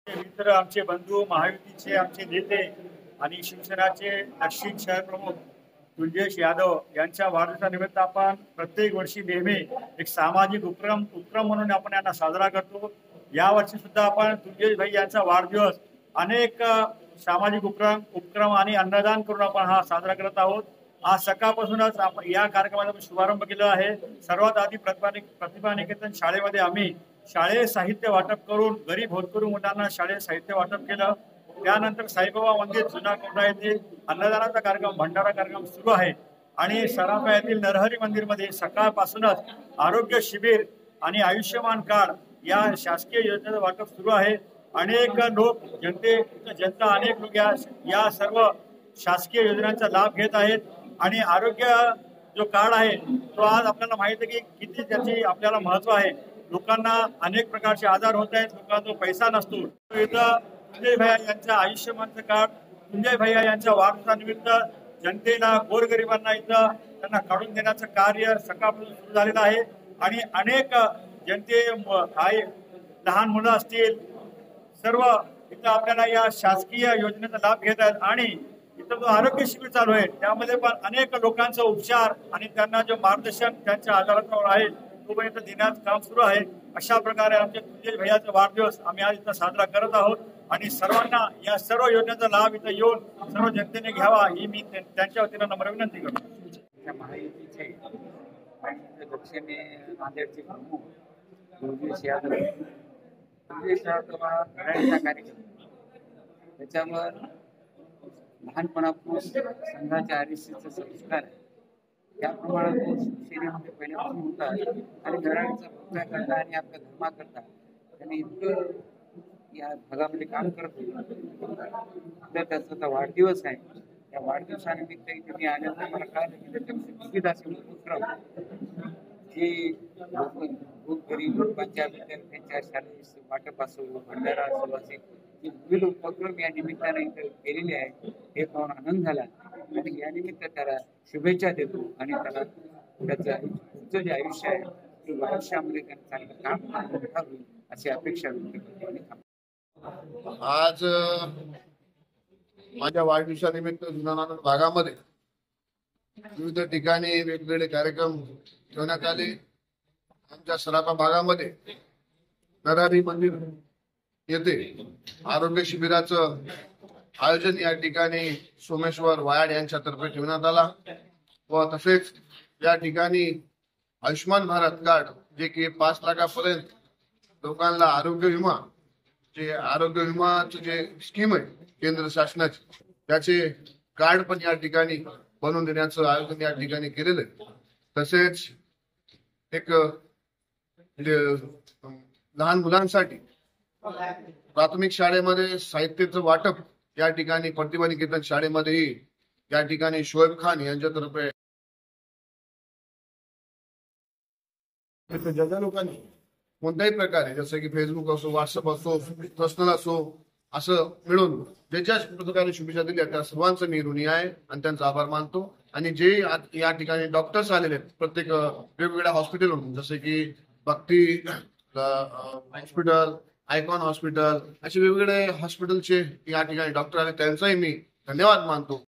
मित्र, आमचे बंधू, महायुतीचे आमचे नेते आणि शिवसेनाचे दक्षिण शहर प्रमुख तुलजेश यादव यांच्या वाढदिवसानिमित्त आपण प्रत्येक वर्षी नेहमी एक सामाजिक उपक्रम म्हणून आपण यांना साजरा करतो। यावर्षी सुद्धा आपण तुलजेश भाई यांचा वाढदिवस अनेक सामाजिक उपक्रम आणि अन्नदान करून आपण हा साजरा करत आहोत। आज सकाळपासूनच आपण या कार्यक्रमाचा शुभारंभ केला आहे। सर्वात आधी प्रतिभा निकेतन शाळेमध्ये आम्ही शाळेय साहित्य वाटप करून गरीब होतकरू मुलांना शाळेय साहित्य वाटप केलं। त्यानंतर साईबाबा मंदिर जुना कोंढा येथे अन्नदानाचा कार्यक्रम भंडारा कार्यक्रम सुरू आहे आणि सराफा येथील नरहरी मंदिरमध्ये सकाळपासूनच आरोग्य शिबिर आणि आयुष्यमान कार्ड या शासकीय योजनेचं वाटप सुरू आहे। अनेक लोक जनता अनेक लोक या सर्व शासकीय योजनांचा लाभ घेत आहेत आणि आरोग्य जो कार्ड आहे तो आज आपल्याला माहिती आहे की किती त्याची आपल्याला महत्व आहे। लोकांना अनेक प्रकारचे आजार होत आहेत, लोकांना पैसा नसतो। इथं तुंजय भैया यांच्या आयुष्यमानचं कार्ड तुंजय भैया यांच्या वाढदिवसानिमित्त जनतेला गोरगरिबांना इथं त्यांना काढून देण्याचं कार्य सकाळपासून सुरू झालेलं आहे आणि अनेक जनते लहान मुलं असतील सर्व इथं आपल्याला या शासकीय योजनेचा लाभ घेत आहेत आणि इथं जो आरोग्य शिबिर चालू आहे त्यामध्ये पण अनेक लोकांचा उपचार आणि त्यांना जो मार्गदर्शन त्यांच्या आजारावर आहे तो पण इथं देण्याचं काम सुरू आहे। अशा प्रकारे आमच्या तुंजय भैयाचा वाढदिवस आम्ही आज इथं साजरा करत आहोत आणि सर्वांना या सर्व योजनेचा लाभ इथं येऊन सर्व जनतेने घ्यावा ही मी त्यांच्या वतीनं नम्र विनंती करतो। महायुतीचे आणि दक्षिणे नांदेडचे प्रमुख तुलजेश यादव घड्याळीचा कार्यक्रम त्याच्यावर लहानपणापासून संघाच्या आरएससीचा संस्कार आहे। त्याप्रमाणे तो शिवसेनेमध्ये पहिल्यापासून होता आणि घड्याळीचा भक्त्या करता आणि आपल्या धर्माकरता त्यांनी इतकं या भागामध्ये काम करत होतं। तर त्याचा वाढदिवस आहे, त्या वाढदिवसानिमित्त इथे मी आल्यानंतर मला कळलं विविध असे उपक्रम जे खूप गरीब लोकांच्या विद्यार्थ्यांच्या शालेय वाटप असो भंडारा असो असे विविध उपक्रम या निमित्ताने इथे केलेले आहेत। हे पाहून आनंद झाला आणि या निमित्त त्याला शुभेच्छा देतो आणि त्याला त्याचं जे आयुष्य आहे ते भविष्यामध्ये त्याने चांगलं काम करावं अशी अपेक्षा व्यक्त करतो। आज माझ्या वाढदिवसानिमित्त जुना नांदेड भागामध्ये विविध ठिकाणी वेगवेगळे कार्यक्रम ठेवण्यात आले। आमच्या सराफा भागामध्ये नरहरी मंदिर येथे आरोग्य शिबिराचं आयोजन या ठिकाणी सोमेश्वर वायाड यांच्यातर्फे ठेवण्यात आला व तसेच या ठिकाणी आयुष्यमान भारत कार्ड जे की 5 लाखापर्यंत लोकांना आरोग्य विमाचं जे स्कीम आहे केंद्र शासनाची त्याचे कार्ड पण या ठिकाणी बनवून देण्याचं आयोजन या ठिकाणी केलेलं आहे। तसेच एक लहान मुलांसाठी प्राथमिक शाळेमध्ये साहित्याचं वाटप या ठिकाणी प्रतिभा निकेतन शाळेमध्येही या ठिकाणी शोएब खान यांच्यातर्फे ज्या लोकांनी कोणत्याही प्रकारे जसं की फेसबुक असो, व्हॉट्सअप असो, पर्सनल असो असं मिळून ज्याच्या प्रकारे शुभेच्छा दिल्या त्या सर्वांचं मी ऋणी आहे आणि त्यांचा आभार मानतो। आणि जे या ठिकाणी डॉक्टर्स आलेले आहेत प्रत्येक वेगवेगळ्या हॉस्पिटलवरून जसे की भक्ती हॉस्पिटल, आयकॉन हॉस्पिटल असे वेगवेगळे हॉस्पिटलचे या ठिकाणी डॉक्टर आले त्यांचाही मी धन्यवाद मानतो।